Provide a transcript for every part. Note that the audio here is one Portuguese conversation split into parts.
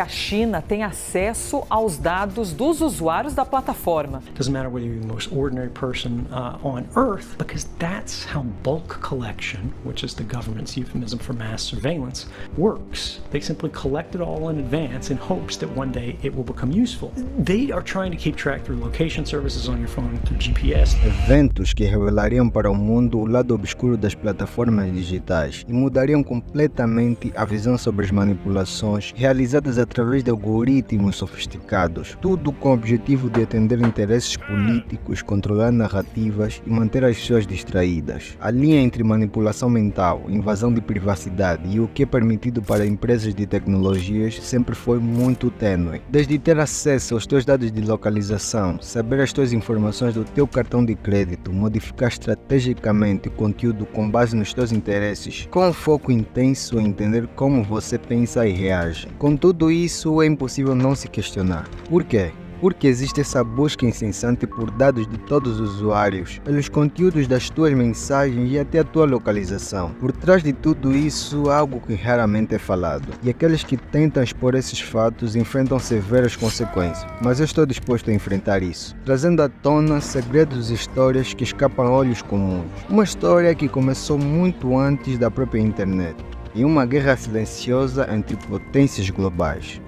A China tem acesso aos dados dos usuários da plataforma. Doesn't matter whether you're the most ordinary person on Earth, because that's how bulk collection, which is the government's euphemism for mass surveillance, works. They simply collect it all in advance in hopes that one day it will become useful. They are trying to keep track through location services on your phone, through GPS. Eventos que revelariam para o mundo o lado obscuro das plataformas digitais e mudariam completamente a visão sobre as manipulações realizadas através de algoritmos sofisticados, tudo com o objetivo de atender interesses políticos, controlar narrativas e manter as pessoas distraídas. A linha entre manipulação mental, invasão de privacidade e o que é permitido para empresas de tecnologias sempre foi muito tênue. Desde ter acesso aos teus dados de localização, saber as tuas informações do teu cartão de crédito, modificar estrategicamente o conteúdo com base nos teus interesses, com um foco intenso em entender como você pensa e reage. Com tudo isso, é impossível não se questionar. Por quê? Porque existe essa busca incessante por dados de todos os usuários, pelos conteúdos das tuas mensagens e até a tua localização. Por trás de tudo isso, há algo que raramente é falado, e aqueles que tentam expor esses fatos enfrentam severas consequências. Mas eu estou disposto a enfrentar isso, trazendo à tona segredos e histórias que escapam a olhos comuns. Uma história que começou muito antes da própria internet, e uma guerra silenciosa entre potências globais.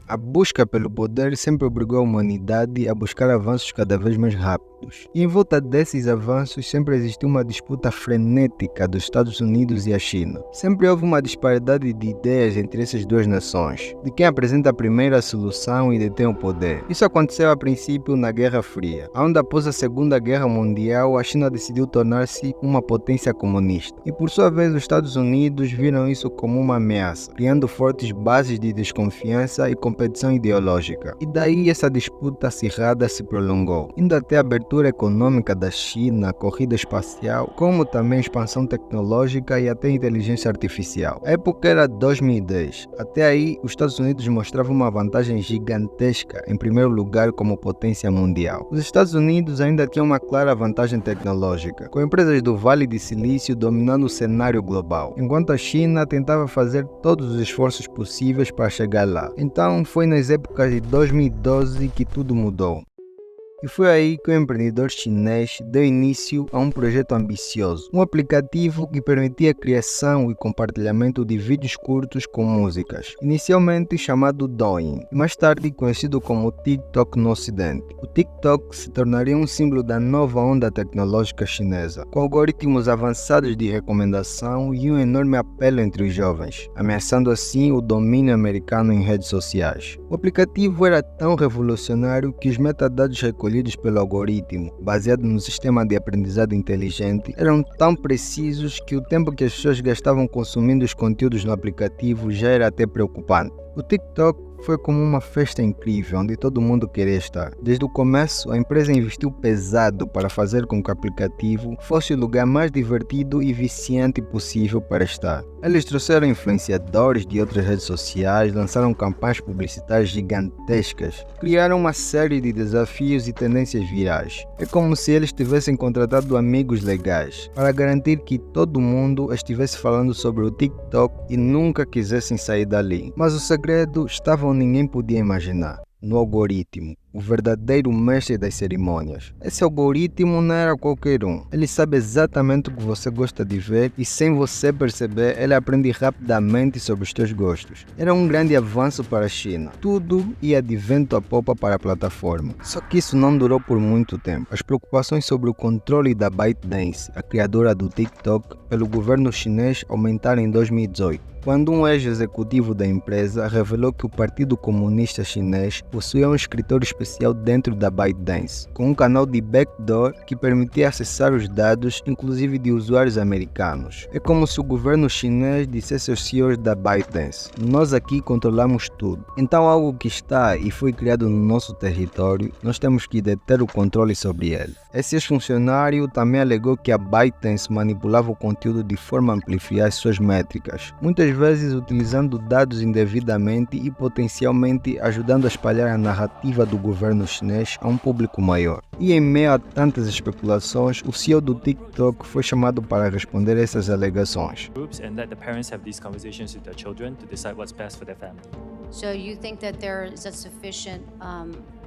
A busca pelo poder sempre obrigou a humanidade a buscar avanços cada vez mais rápidos. E em volta desses avanços sempre existiu uma disputa frenética dos Estados Unidos e a China. Sempre houve uma disparidade de ideias entre essas duas nações, de quem apresenta a primeira solução e detém o poder. Isso aconteceu a princípio na Guerra Fria, onde após a Segunda Guerra Mundial a China decidiu tornar-se uma potência comunista. E por sua vez os Estados Unidos viram isso como uma ameaça, criando fortes bases de desconfiança e competição ideológica. E daí essa disputa acirrada se prolongou, indo até a abertura econômica da China, corrida espacial, como também expansão tecnológica e até inteligência artificial. A época era 2010. Até aí, os Estados Unidos mostravam uma vantagem gigantesca em primeiro lugar como potência mundial. Os Estados Unidos ainda tinham uma clara vantagem tecnológica, com empresas do Vale de Silício dominando o cenário global, enquanto a China tentava fazer todos os esforços possíveis para chegar lá. Então foi nas épocas de 2012 que tudo mudou. E foi aí que o empreendedor chinês deu início a um projeto ambicioso, um aplicativo que permitia a criação e compartilhamento de vídeos curtos com músicas, inicialmente chamado Douyin, e mais tarde conhecido como TikTok no Ocidente. O TikTok se tornaria um símbolo da nova onda tecnológica chinesa, com algoritmos avançados de recomendação e um enorme apelo entre os jovens, ameaçando assim o domínio americano em redes sociais. O aplicativo era tão revolucionário que os metadados recolhidos pelo algoritmo, baseado no sistema de aprendizado inteligente, eram tão precisos que o tempo que as pessoas gastavam consumindo os conteúdos no aplicativo já era até preocupante. O TikTok foi como uma festa incrível, onde todo mundo queria estar. Desde o começo, a empresa investiu pesado para fazer com que o aplicativo fosse o lugar mais divertido e viciante possível para estar. Eles trouxeram influenciadores de outras redes sociais, lançaram campanhas publicitárias gigantescas, criaram uma série de desafios e tendências virais. É como se eles tivessem contratado amigos legais, para garantir que todo mundo estivesse falando sobre o TikTok e nunca quisessem sair dali. Mas o segredo estava onde ninguém podia imaginar: no algoritmo, o verdadeiro mestre das cerimônias. Esse algoritmo não era qualquer um. Ele sabe exatamente o que você gosta de ver e, sem você perceber, ele aprende rapidamente sobre os teus gostos. Era um grande avanço para a China. Tudo ia de vento a popa para a plataforma. Só que isso não durou por muito tempo. As preocupações sobre o controle da ByteDance, a criadora do TikTok, pelo governo chinês aumentaram em 2018. Quando um ex-executivo da empresa revelou que o Partido Comunista Chinês possuía um escritório especial dentro da ByteDance, com um canal de backdoor que permitia acessar os dados, inclusive de usuários americanos. É como se o governo chinês dissesse aos CEOs da ByteDance: nós aqui controlamos tudo. Então algo que está e foi criado no nosso território, nós temos que deter o controle sobre ele. Esse ex-funcionário também alegou que a ByteDance manipulava o conteúdo de forma a amplificar suas métricas, muitas vezes utilizando dados indevidamente e potencialmente ajudando a espalhar a narrativa do governo chinês a um público maior. E em meio a tantas especulações, o CEO do TikTok foi chamado para responder a essas alegações. Groups and let the parents have these conversations with their children to decide what's best for their family. So you think that there is a sufficient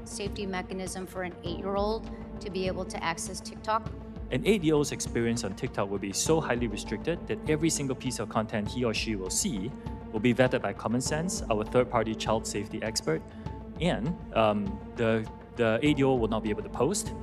safety mechanism for an 8-year-old to be able to access TikTok? An 8-year-old's experience on TikTok will be so highly restricted that every single piece of content he or she will see will be vetted by Common Sense, our third-party child safety expert, and the 8-year-old will not be able to post,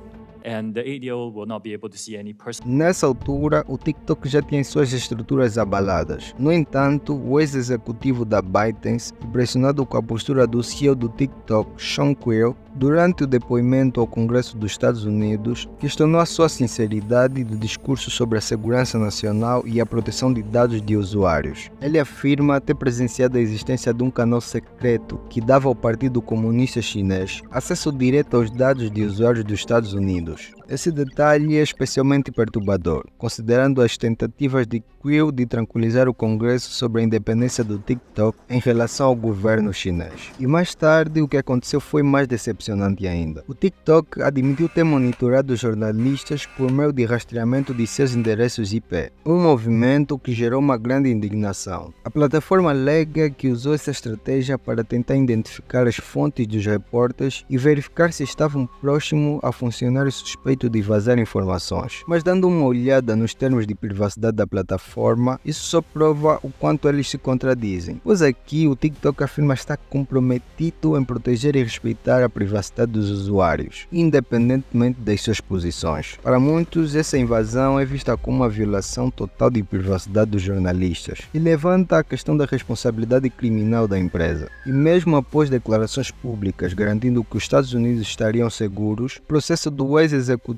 and the 8-year-old will not be able to see any personal. Nessa altura, o TikTok já tinha suas estruturas abaladas. No entanto, o ex-executivo da ByteDance, impressionado com a postura do CEO do TikTok, Sean Quill, durante o depoimento ao Congresso dos Estados Unidos, questionou a sua sinceridade do discurso sobre a segurança nacional e a proteção de dados de usuários. Ele afirma ter presenciado a existência de um canal secreto que dava ao Partido Comunista Chinês acesso direto aos dados de usuários dos Estados Unidos. Esse detalhe é especialmente perturbador, considerando as tentativas de Quill de tranquilizar o Congresso sobre a independência do TikTok em relação ao governo chinês. E mais tarde, o que aconteceu foi mais decepcionante ainda. O TikTok admitiu ter monitorado jornalistas por meio de rastreamento de seus endereços IP, um movimento que gerou uma grande indignação. A plataforma alega que usou essa estratégia para tentar identificar as fontes dos repórteres e verificar se estavam próximos a funcionários suspeitos de vazar informações. Mas dando uma olhada nos termos de privacidade da plataforma, isso só prova o quanto eles se contradizem. Pois aqui o TikTok afirma estar comprometido em proteger e respeitar a privacidade dos usuários, independentemente das suas posições. Para muitos, essa invasão é vista como uma violação total de privacidade dos jornalistas e levanta a questão da responsabilidade criminal da empresa. E mesmo após declarações públicas garantindo que os Estados Unidos estariam seguros, o processo do ex-executivo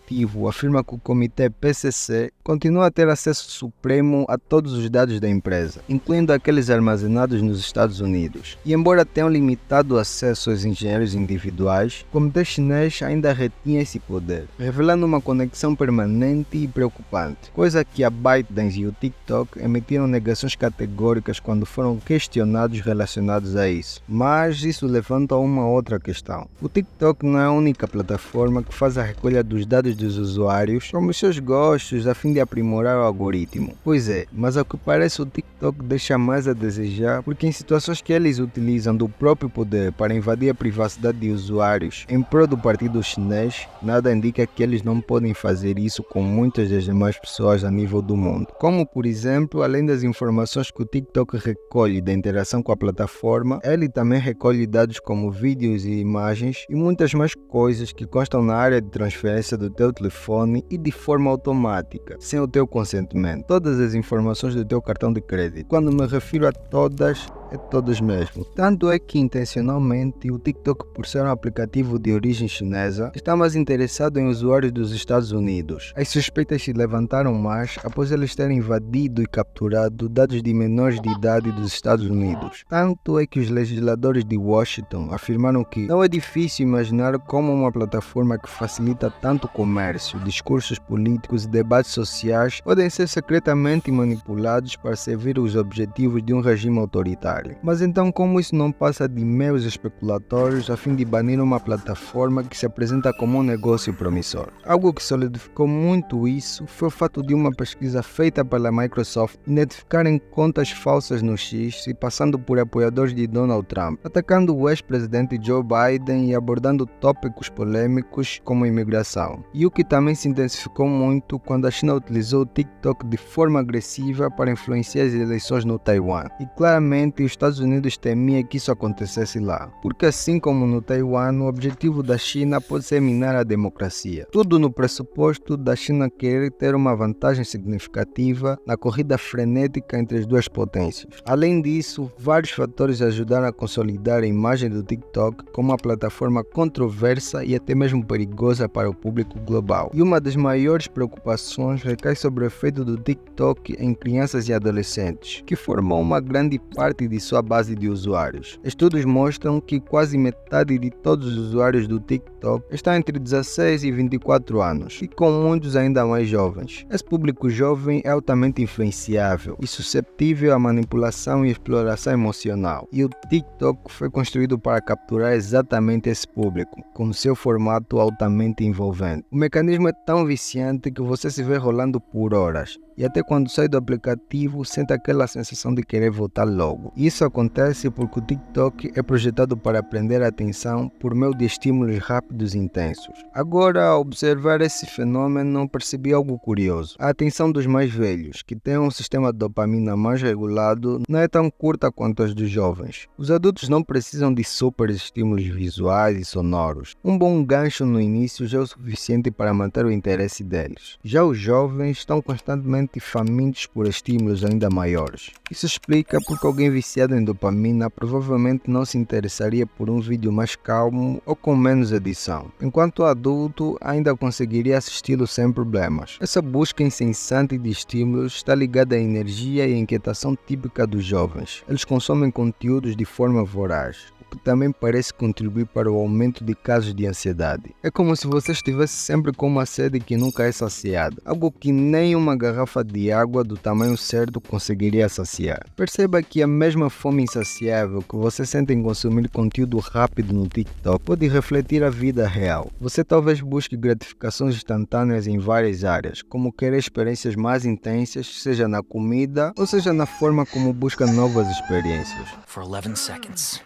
afirma que o comitê PCC continua a ter acesso supremo a todos os dados da empresa, incluindo aqueles armazenados nos Estados Unidos. E embora tenham limitado acesso aos engenheiros individuais, o comitê chinês ainda retinha esse poder, revelando uma conexão permanente e preocupante, coisa que a ByteDance e o TikTok emitiram negações categóricas quando foram questionados relacionados a isso. Mas isso levanta uma outra questão. O TikTok não é a única plataforma que faz a recolha dos dados dos usuários como os seus gostos a fim de aprimorar o algoritmo. Pois é, mas ao que parece o TikTok deixa mais a desejar, porque em situações que eles utilizam do próprio poder para invadir a privacidade de usuários em prol do partido chinês, nada indica que eles não podem fazer isso com muitas das demais pessoas a nível do mundo. Como por exemplo, além das informações que o TikTok recolhe da interação com a plataforma, ele também recolhe dados como vídeos e imagens e muitas mais coisas que constam na área de transferência do teu telefone e de forma automática, sem o teu consentimento. Todas as informações do teu cartão de crédito. Quando me refiro a todas, é todas mesmo. Tanto é que intencionalmente o TikTok, por ser um aplicativo de origem chinesa, está mais interessado em usuários dos Estados Unidos. As suspeitas se levantaram mais após eles terem invadido e capturado dados de menores de idade dos Estados Unidos. Tanto é que os legisladores de Washington afirmaram que não é difícil imaginar como uma plataforma que facilita tanto comércio, discursos políticos e debates sociais podem ser secretamente manipulados para servir os objetivos de um regime autoritário. Mas então como isso não passa de meros especulatórios a fim de banir uma plataforma que se apresenta como um negócio promissor? Algo que solidificou muito isso foi o fato de uma pesquisa feita pela Microsoft identificarem contas falsas no X se passando por apoiadores de Donald Trump, atacando o ex-presidente Joe Biden e abordando tópicos polêmicos como imigração. E o que também se intensificou muito quando a China utilizou o TikTok de forma agressiva para influenciar as eleições no Taiwan. E claramente os Estados Unidos temia que isso acontecesse lá, porque assim como no Taiwan, o objetivo da China pode ser minar a democracia. Tudo no pressuposto da China querer ter uma vantagem significativa na corrida frenética entre as duas potências. Além disso, vários fatores ajudaram a consolidar a imagem do TikTok como uma plataforma controversa e até mesmo perigosa para o público global. E uma das maiores preocupações recai sobre o efeito do TikTok em crianças e adolescentes, que formam uma grande parte de sua base de usuários. Estudos mostram que quase metade de todos os usuários do TikTok está entre 16 e 24 anos, e com muitos ainda mais jovens. Esse público jovem é altamente influenciável e susceptível à manipulação e exploração emocional, e o TikTok foi construído para capturar exatamente esse público, com seu formato altamente envolvente. O mecanismo é tão viciante que você se vê rolando por horas, e até quando sai do aplicativo sente aquela sensação de querer voltar logo. Isso acontece porque o TikTok é projetado para prender a atenção por meio de estímulos rápidos e intensos. Agora, ao observar esse fenômeno, percebi algo curioso. A atenção dos mais velhos, que têm um sistema de dopamina mais regulado, não é tão curta quanto as dos jovens. Os adultos não precisam de super estímulos visuais e sonoros. Um bom gancho no início já é o suficiente para manter o interesse deles. Já os jovens estão constantemente famintos por estímulos ainda maiores. Isso explica porque alguém viciado em dopamina provavelmente não se interessaria por um vídeo mais calmo ou com menos edição, enquanto o adulto ainda conseguiria assisti-lo sem problemas. Essa busca incessante de estímulos está ligada à energia e à inquietação típica dos jovens. Eles consomem conteúdos de forma voraz, que também parece contribuir para o aumento de casos de ansiedade. É como se você estivesse sempre com uma sede que nunca é saciada, algo que nem uma garrafa de água do tamanho certo conseguiria saciar. Perceba que a mesma fome insaciável que você sente em consumir conteúdo rápido no TikTok pode refletir a vida real. Você talvez busque gratificações instantâneas em várias áreas, como querer experiências mais intensas, seja na comida ou seja na forma como busca novas experiências. For 11 seconds.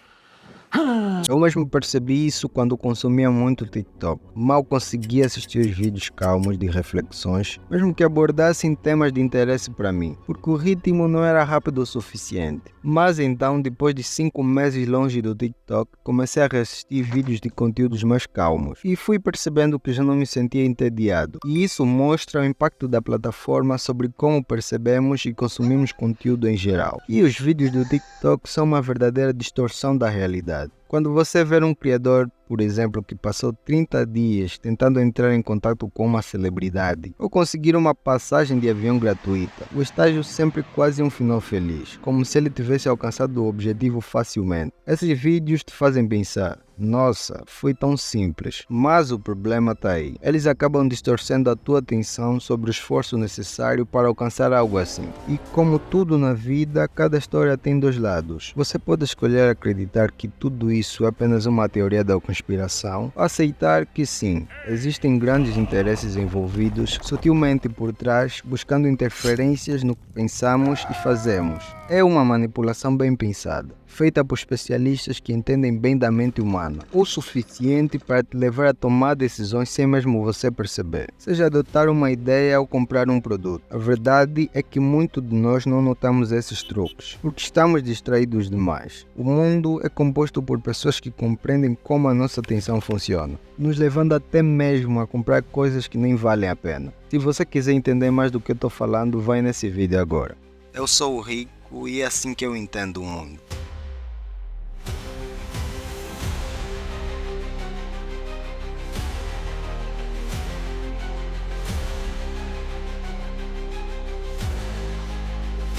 Eu mesmo percebi isso quando consumia muito TikTok. Mal conseguia assistir os vídeos calmos de reflexões, mesmo que abordassem temas de interesse para mim, porque o ritmo não era rápido o suficiente. Mas então, depois de 5 meses longe do TikTok, comecei a assistir vídeos de conteúdos mais calmos e fui percebendo que já não me sentia entediado. E isso mostra o impacto da plataforma sobre como percebemos e consumimos conteúdo em geral. E os vídeos do TikTok são uma verdadeira distorção da realidade. Quando você vê um criador, por exemplo, que passou 30 dias tentando entrar em contato com uma celebridade ou conseguir uma passagem de avião gratuita, o estágio sempre quase um final feliz, como se ele tivesse alcançado o objetivo facilmente. Esses vídeos te fazem pensar: nossa, foi tão simples. Mas o problema está aí. Eles acabam distorcendo a tua atenção sobre o esforço necessário para alcançar algo assim. E como tudo na vida, cada história tem dois lados. Você pode escolher acreditar que tudo isso é apenas uma teoria da conspiração, ou aceitar que sim, existem grandes interesses envolvidos sutilmente por trás, buscando interferências no que pensamos e fazemos. É uma manipulação bem pensada, feita por especialistas que entendem bem da mente humana, o suficiente para te levar a tomar decisões sem mesmo você perceber, seja adotar uma ideia ou comprar um produto. A verdade é que muito de nós não notamos esses truques, porque estamos distraídos demais. O mundo é composto por pessoas que compreendem como a nossa atenção funciona, nos levando até mesmo a comprar coisas que nem valem a pena. Se você quiser entender mais do que eu estou falando, vai nesse vídeo agora. Eu sou o Rico e é assim que eu entendo o mundo.